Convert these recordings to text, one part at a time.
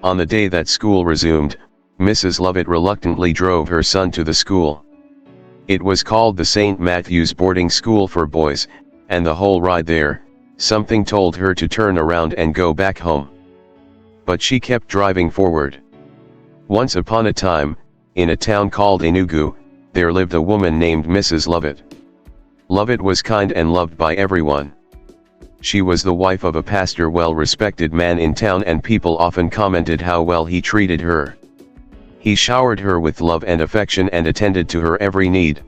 On the day that school resumed, Mrs. Lovet reluctantly drove her son to the school. It was called the St. Matthew's boarding school for boys, and the whole ride there, something told her to turn around and go back home. But she kept driving forward. Once upon a time, in a town called Enugu, there lived a woman named Mrs. Lovet. Lovet was kind and loved by everyone. She was the wife of a pastor, well-respected man in town, and people often commented how well he treated her. He showered her with love and affection and attended to her every need.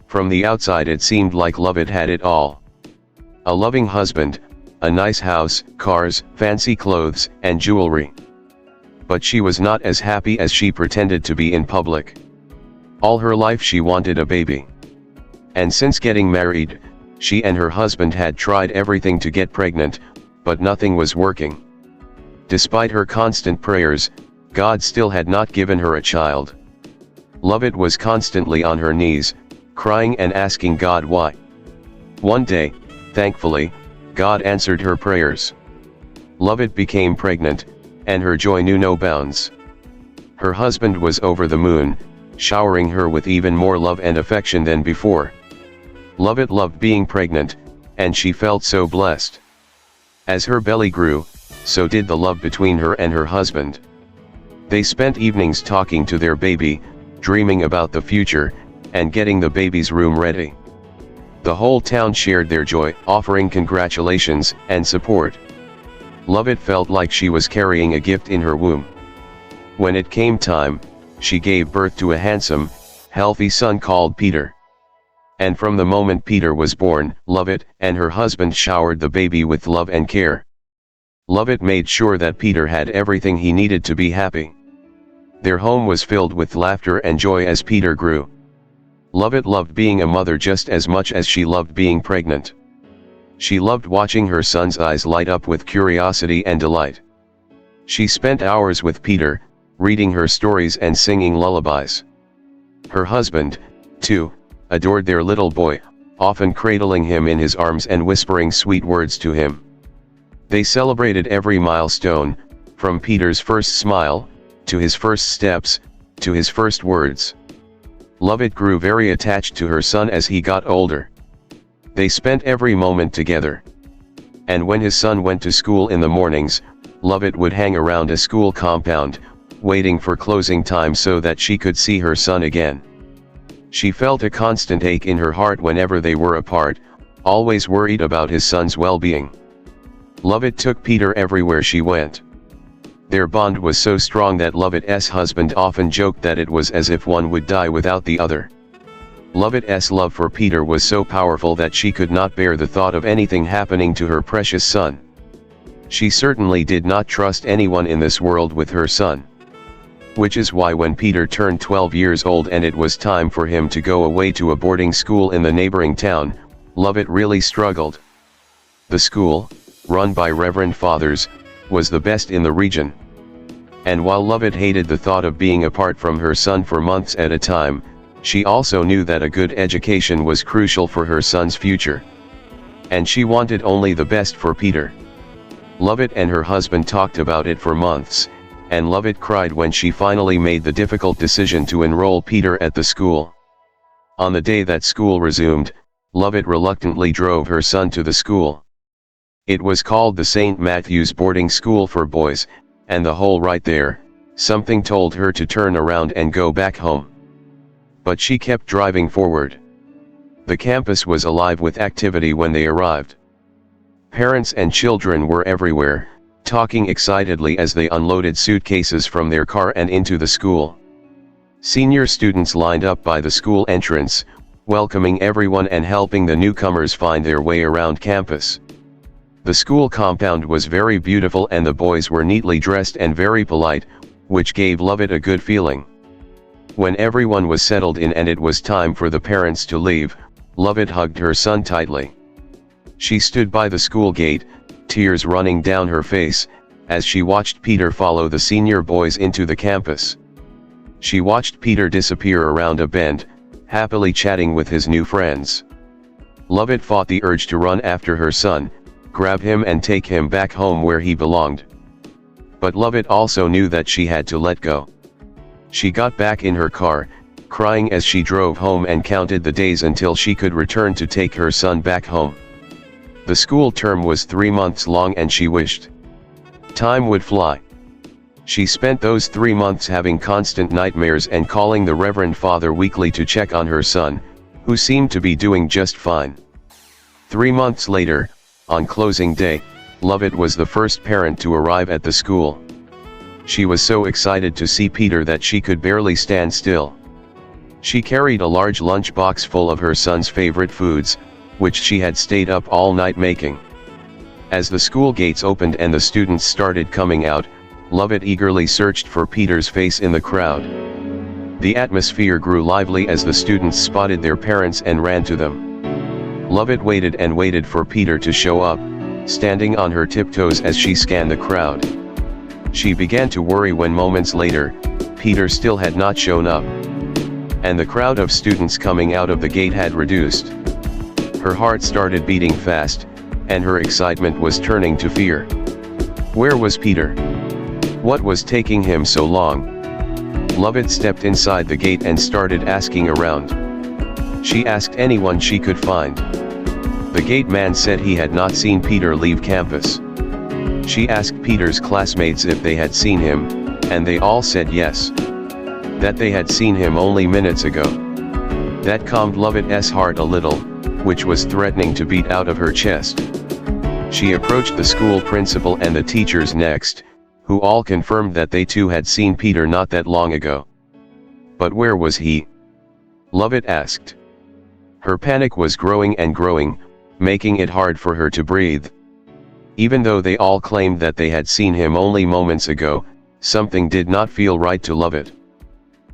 From the outside it seemed like Lovet had it all. A loving husband, a nice house, cars, fancy clothes, and jewelry. But she was not as happy as she pretended to be in public. All her life she wanted a baby. And since getting married, she and her husband had tried everything to get pregnant, but nothing was working. Despite her constant prayers, God still had not given her a child. Lovet was constantly on her knees, crying and asking God why. One day, thankfully, God answered her prayers. Lovet became pregnant, and her joy knew no bounds. Her husband was over the moon, showering her with even more love and affection than before. Lovet loved being pregnant, and she felt so blessed. As her belly grew, so did the love between her and her husband. They spent evenings talking to their baby, dreaming about the future, and getting the baby's room ready. The whole town shared their joy, offering congratulations and support. Lovet felt like she was carrying a gift in her womb. When it came time, she gave birth to a handsome, healthy son called Peter. And from the moment Peter was born, Lovet and her husband showered the baby with love and care. Lovet made sure that Peter had everything he needed to be happy. Their home was filled with laughter and joy as Peter grew. Lovet loved being a mother just as much as she loved being pregnant. She loved watching her son's eyes light up with curiosity and delight. She spent hours with Peter, reading her stories and singing lullabies. Her husband, too, adored their little boy, often cradling him in his arms and whispering sweet words to him. They celebrated every milestone, from Peter's first smile, to his first steps, to his first words. Lovet grew very attached to her son as he got older. They spent every moment together. And when his son went to school in the mornings, Lovet would hang around a school compound, waiting for closing time so that she could see her son again. She felt a constant ache in her heart whenever they were apart, always worried about his son's well-being. Lovet took Peter everywhere she went. Their bond was so strong that Lovet's husband often joked that it was as if one would die without the other. Lovet's love for Peter was so powerful that she could not bear the thought of anything happening to her precious son. She certainly did not trust anyone in this world with her son. Which is why when Peter turned 12 years old and it was time for him to go away to a boarding school in the neighboring town, Lovet really struggled. The school, run by Reverend Fathers, was the best in the region. And while Lovet hated the thought of being apart from her son for months at a time, she also knew that a good education was crucial for her son's future. And she wanted only the best for Peter. Lovet and her husband talked about it for months, and Lovet cried when she finally made the difficult decision to enroll Peter at the school. On the day that school resumed, Lovet reluctantly drove her son to the school. It was called the St. Matthew's boarding school for boys, and the whole ride there, something told her to turn around and go back home. But she kept driving forward. The campus was alive with activity when they arrived. Parents and children were everywhere, talking excitedly as they unloaded suitcases from their car and into the school. Senior students lined up by the school entrance, welcoming everyone and helping the newcomers find their way around campus. The school compound was very beautiful and the boys were neatly dressed and very polite, which gave Lovet a good feeling. When everyone was settled in and it was time for the parents to leave, Lovet hugged her son tightly. She stood by the school gate, tears running down her face, as she watched Peter follow the senior boys into the campus. She watched Peter disappear around a bend, happily chatting with his new friends. Lovet fought the urge to run after her son, grab him and take him back home where he belonged. But Lovet also knew that she had to let go. She got back in her car, crying as she drove home and counted the days until she could return to take her son back home. The school term was 3 months long and she wished time would fly. She spent those 3 months having constant nightmares and calling the Reverend Father weekly to check on her son, who seemed to be doing just fine. 3 months later, on closing day, Lovet was the first parent to arrive at the school. She was so excited to see Peter that she could barely stand still. She carried a large lunchbox full of her son's favorite foods, which she had stayed up all night making. As the school gates opened and the students started coming out, Lovet eagerly searched for Peter's face in the crowd. The atmosphere grew lively as the students spotted their parents and ran to them. Lovet waited and waited for Peter to show up, standing on her tiptoes as she scanned the crowd. She began to worry when moments later, Peter still had not shown up. And the crowd of students coming out of the gate had reduced. Her heart started beating fast, and her excitement was turning to fear. Where was Peter? What was taking him so long? Lovet stepped inside the gate and started asking around. She asked anyone she could find. The gate man said he had not seen Peter leave campus. She asked Peter's classmates if they had seen him, and they all said yes. That they had seen him only minutes ago. That calmed Lovet's heart a little, which was threatening to beat out of her chest. She approached the school principal and the teachers next, who all confirmed that they too had seen Peter not that long ago. But where was he? Lovet asked. Her panic was growing and growing, making it hard for her to breathe. Even though they all claimed that they had seen him only moments ago, something did not feel right to Lovet.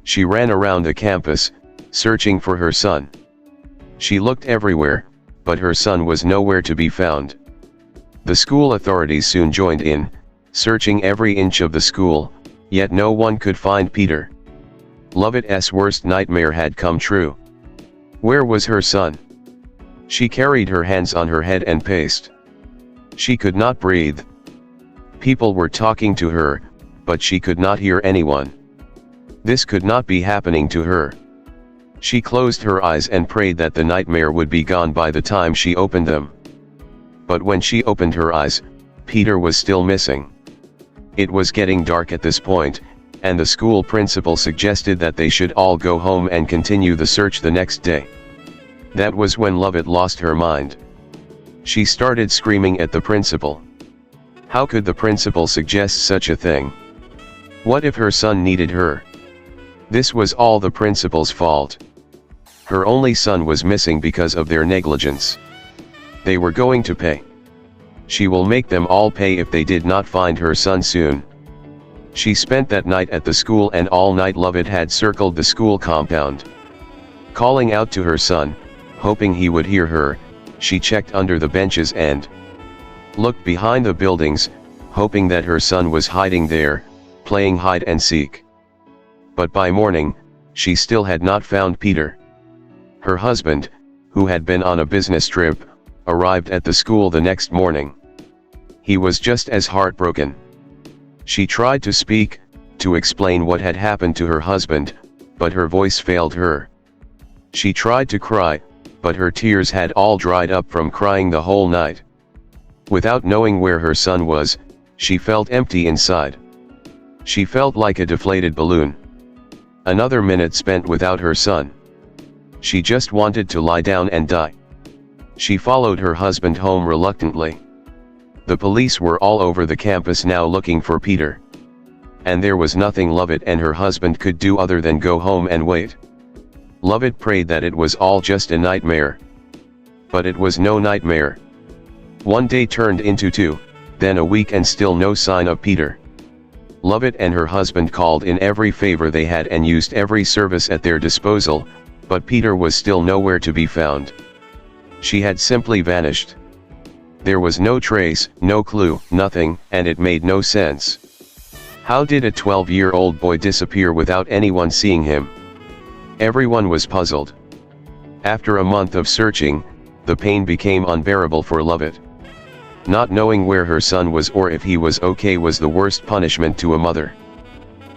She ran around the campus, searching for her son. She looked everywhere, but her son was nowhere to be found. The school authorities soon joined in, searching every inch of the school, yet no one could find Peter. Lovet's worst nightmare had come true. Where was her son? She carried her hands on her head and paced. She could not breathe. People were talking to her, but she could not hear anyone. This could not be happening to her. She closed her eyes and prayed that the nightmare would be gone by the time she opened them. But when she opened her eyes, Peter was still missing. It was getting dark at this point, and the school principal suggested that they should all go home and continue the search the next day. That was when Lovet lost her mind. She started screaming at the principal. How could the principal suggest such a thing? What if her son needed her? This was all the principal's fault. Her only son was missing because of their negligence. They were going to pay. She will make them all pay if they did not find her son soon. She spent that night at the school, and all night Lovet had circled the school compound. Calling out to her son, hoping he would hear her, she checked under the benches and looked behind the buildings, hoping that her son was hiding there, playing hide and seek. But by morning, she still had not found Peter. Her husband, who had been on a business trip, arrived at the school the next morning. He was just as heartbroken. She tried to speak, to explain what had happened to her husband, but her voice failed her. She tried to cry, but her tears had all dried up from crying the whole night. Without knowing where her son was, she felt empty inside. She felt like a deflated balloon. Another minute spent without her son. She just wanted to lie down and die. She followed her husband home reluctantly. The police were all over the campus now looking for Peter. And there was nothing Lovet and her husband could do other than go home and wait. Lovet prayed that it was all just a nightmare. But it was no nightmare. One day turned into two, then a week, and still no sign of Peter. Lovet and her husband called in every favor they had and used every service at their disposal, but Peter was still nowhere to be found. She had simply vanished. There was no trace, no clue, nothing, and it made no sense. How did a 12-year-old boy disappear without anyone seeing him? Everyone was puzzled. After a month of searching, the pain became unbearable for Lovet. Not knowing where her son was or if he was okay was the worst punishment to a mother.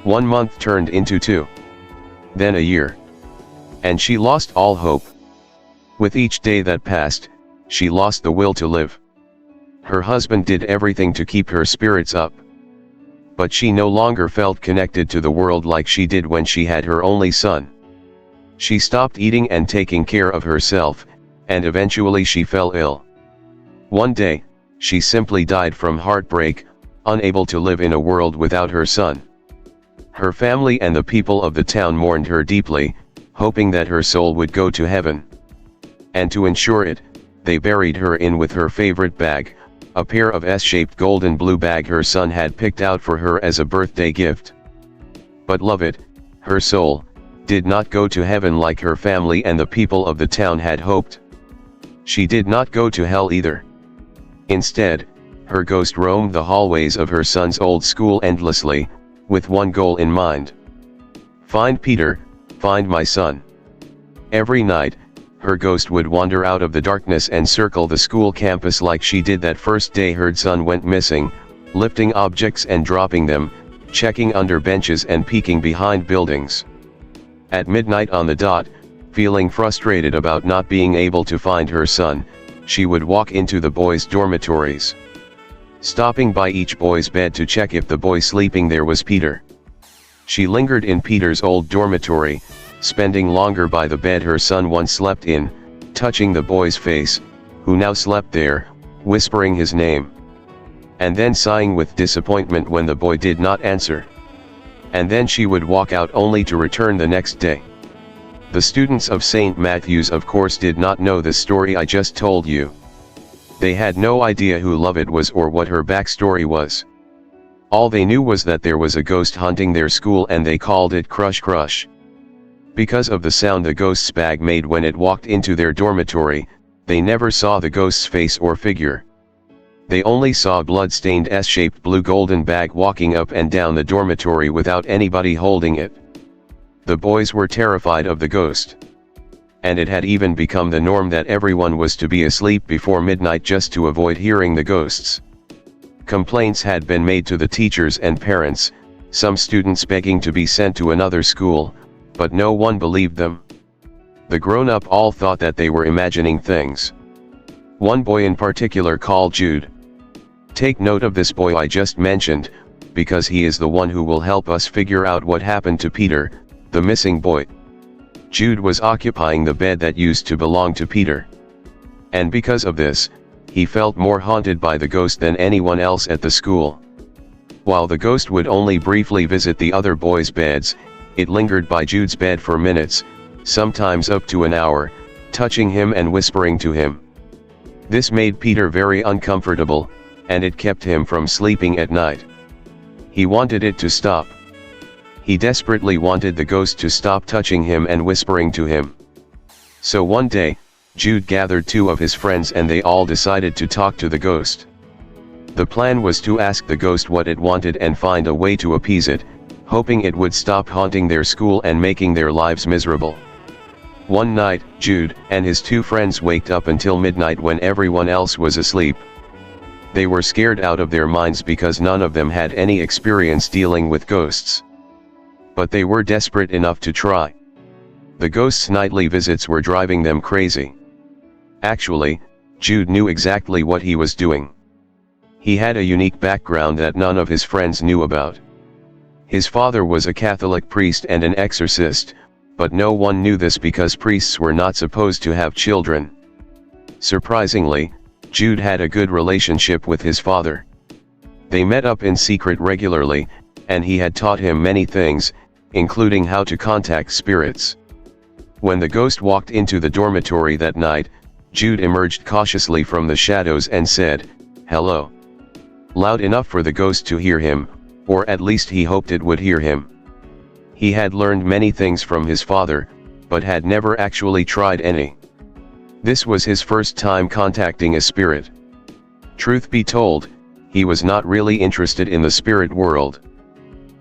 1 month turned into 2. Then a year. And she lost all hope. With each day that passed, she lost the will to live. Her husband did everything to keep her spirits up. But she no longer felt connected to the world like she did when she had her only son. She stopped eating and taking care of herself, and eventually she fell ill. One day, she simply died from heartbreak, unable to live in a world without her son. Her family and the people of the town mourned her deeply, hoping that her soul would go to heaven. And to ensure it, they buried her in with her favorite bag, a pair of S-shaped golden blue bag her son had picked out for her as a birthday gift. But Lovet, her soul, did not go to heaven like her family and the people of the town had hoped. She did not go to hell either. Instead, her ghost roamed the hallways of her son's old school endlessly, with one goal in mind. Find Peter, find my son. Every night, her ghost would wander out of the darkness and circle the school campus like she did that first day her son went missing, lifting objects and dropping them, checking under benches and peeking behind buildings. At midnight on the dot, feeling frustrated about not being able to find her son, she would walk into the boys' dormitories. Stopping by each boy's bed to check if the boy sleeping there was Peter. She lingered in Peter's old dormitory, spending longer by the bed her son once slept in, touching the boy's face, who now slept there, whispering his name. And then sighing with disappointment when the boy did not answer. And then she would walk out only to return the next day. The students of St. Matthew's of course did not know the story I just told you. They had no idea who Lovet was or what her backstory was. All they knew was that there was a ghost haunting their school and they called it Crush Crush. Because of the sound the ghost's bag made when it walked into their dormitory, they never saw the ghost's face or figure. They only saw a blood-stained S-shaped blue golden bag walking up and down the dormitory without anybody holding it. The boys were terrified of the ghost. And it had even become the norm that everyone was to be asleep before midnight just to avoid hearing the ghosts. Complaints had been made to the teachers and parents, some students begging to be sent to another school, but no one believed them. The grown-up all thought that they were imagining things. One boy in particular called Jude. Take note of this boy I just mentioned, because he is the one who will help us figure out what happened to Peter, the missing boy. Jude was occupying the bed that used to belong to Peter. And because of this, he felt more haunted by the ghost than anyone else at the school. While the ghost would only briefly visit the other boys' beds, it lingered by Jude's bed for minutes, sometimes up to an hour, touching him and whispering to him. This made Peter very uncomfortable, and it kept him from sleeping at night. He wanted it to stop. He desperately wanted the ghost to stop touching him and whispering to him. So one day, Jude gathered 2 of his friends and they all decided to talk to the ghost. The plan was to ask the ghost what it wanted and find a way to appease it, hoping it would stop haunting their school and making their lives miserable. One night, Jude and his 2 friends waked up until midnight when everyone else was asleep. They were scared out of their minds because none of them had any experience dealing with ghosts. But they were desperate enough to try. The ghost's nightly visits were driving them crazy. Actually, Jude knew exactly what he was doing. He had a unique background that none of his friends knew about. His father was a Catholic priest and an exorcist, but no one knew this because priests were not supposed to have children. Surprisingly, Jude had a good relationship with his father. They met up in secret regularly, and he had taught him many things, including how to contact spirits. When the ghost walked into the dormitory that night, Jude emerged cautiously from the shadows and said, "Hello." Loud enough for the ghost to hear him, or at least he hoped it would hear him. He had learned many things from his father, but had never actually tried any. This was his first time contacting a spirit. Truth be told, he was not really interested in the spirit world.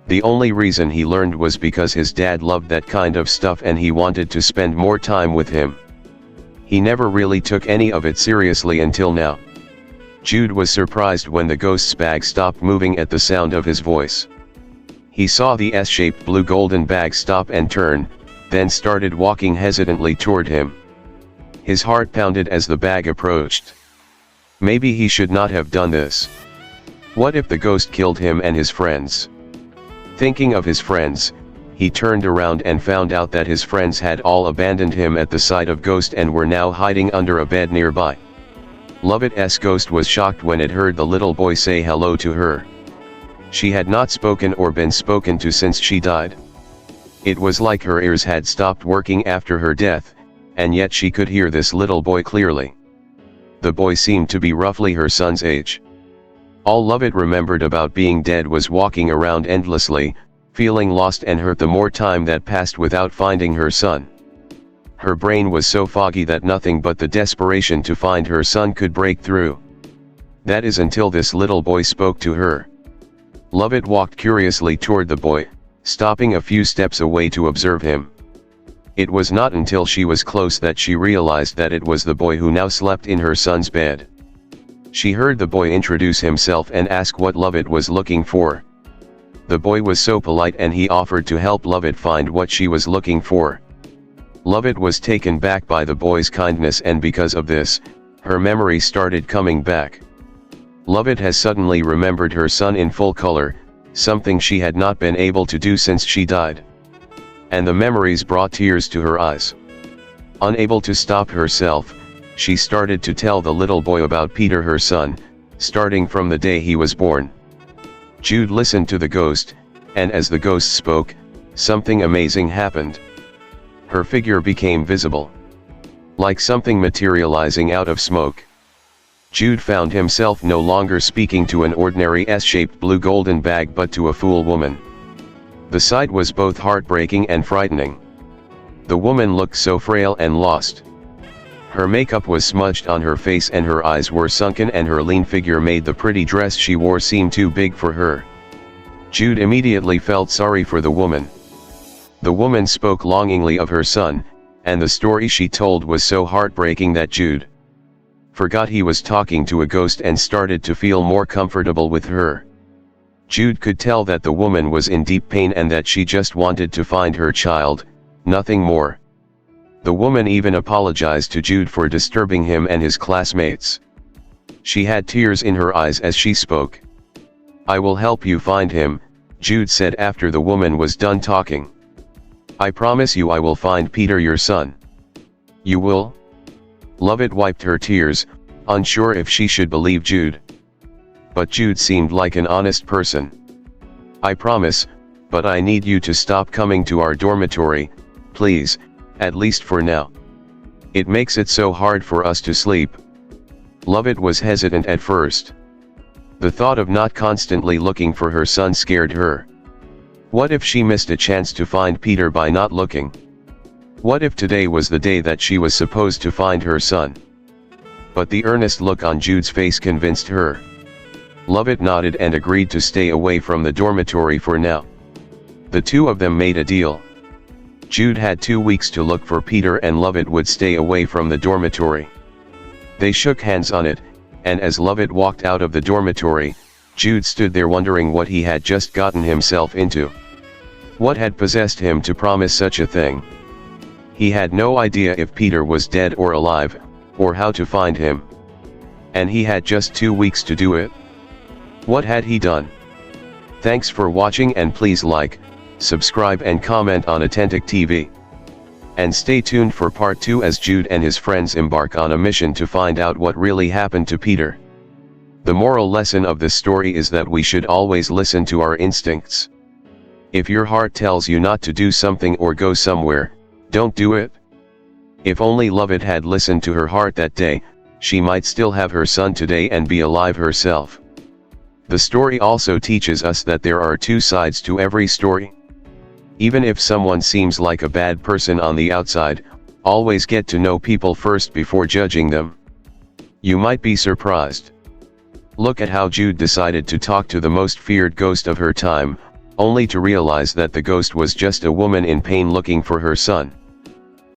The only reason he learned was because his dad loved that kind of stuff and he wanted to spend more time with him. He never really took any of it seriously until now. Jude was surprised when the ghost's bag stopped moving at the sound of his voice. He saw the S-shaped blue golden bag stop and turn, then started walking hesitantly toward him. His heart pounded as the bag approached. Maybe he should not have done this. What if the ghost killed him and his friends? Thinking of his friends, he turned around and found out that his friends had all abandoned him at the sight of ghost and were now hiding under a bed nearby. Lovet's ghost was shocked when it heard the little boy say hello to her. She had not spoken or been spoken to since she died. It was like her ears had stopped working after her death, and yet she could hear this little boy clearly. The boy seemed to be roughly her son's age. All Lovet remembered about being dead was walking around endlessly, feeling lost and hurt the more time that passed without finding her son. Her brain was so foggy that nothing but the desperation to find her son could break through. That is until this little boy spoke to her. Lovet walked curiously toward the boy, stopping a few steps away to observe him. It was not until she was close that she realized that it was the boy who now slept in her son's bed. She heard the boy introduce himself and ask what Lovet was looking for. The boy was so polite and he offered to help Lovet find what she was looking for. Lovet was taken back by the boy's kindness, and because of this, her memory started coming back. Lovet has suddenly remembered her son in full color, something she had not been able to do since she died. And the memories brought tears to her eyes. Unable to stop herself, she started to tell the little boy about Peter, her son, starting from the day he was born. Jude listened to the ghost, and as the ghost spoke, something amazing happened. Her figure became visible, like something materializing out of smoke. Jude found himself no longer speaking to an ordinary S-shaped blue golden bag but to a fool woman. The sight was both heartbreaking and frightening. The woman looked so frail and lost. Her makeup was smudged on her face and her eyes were sunken, and her lean figure made the pretty dress she wore seem too big for her. Jude immediately felt sorry for the woman. The woman spoke longingly of her son, and the story she told was so heartbreaking that Jude forgot he was talking to a ghost and started to feel more comfortable with her. Jude could tell that the woman was in deep pain and that she just wanted to find her child, nothing more. The woman even apologized to Jude for disturbing him and his classmates. She had tears in her eyes as she spoke. "I will help you find him," Jude said after the woman was done talking. "I promise you I will find Peter, your son." "You will?" Lovet wiped her tears, unsure if she should believe Jude. But Jude seemed like an honest person. "I promise, but I need you to stop coming to our dormitory, please, at least for now. It makes it so hard for us to sleep." Lovet was hesitant at first. The thought of not constantly looking for her son scared her. What if she missed a chance to find Peter by not looking? What if today was the day that she was supposed to find her son? But the earnest look on Jude's face convinced her. Lovet nodded and agreed to stay away from the dormitory for now. The two of them made a deal. Jude had 2 weeks to look for Peter and Lovet would stay away from the dormitory. They shook hands on it, and as Lovet walked out of the dormitory, Jude stood there wondering what he had just gotten himself into. What had possessed him to promise such a thing? He had no idea if Peter was dead or alive, or how to find him. And he had just 2 weeks to do it. What had he done? Thanks for watching, and please like, subscribe and comment on OTENTIC TV. And stay tuned for part 2 as Jude and his friends embark on a mission to find out what really happened to Peter. The moral lesson of this story is that we should always listen to our instincts. If your heart tells you not to do something or go somewhere, don't do it. If only Lovet had listened to her heart that day, she might still have her son today and be alive herself. The story also teaches us that there are two sides to every story. Even if someone seems like a bad person on the outside, always get to know people first before judging them. You might be surprised. Look at how Jude decided to talk to the most feared ghost of her time, only to realize that the ghost was just a woman in pain looking for her son.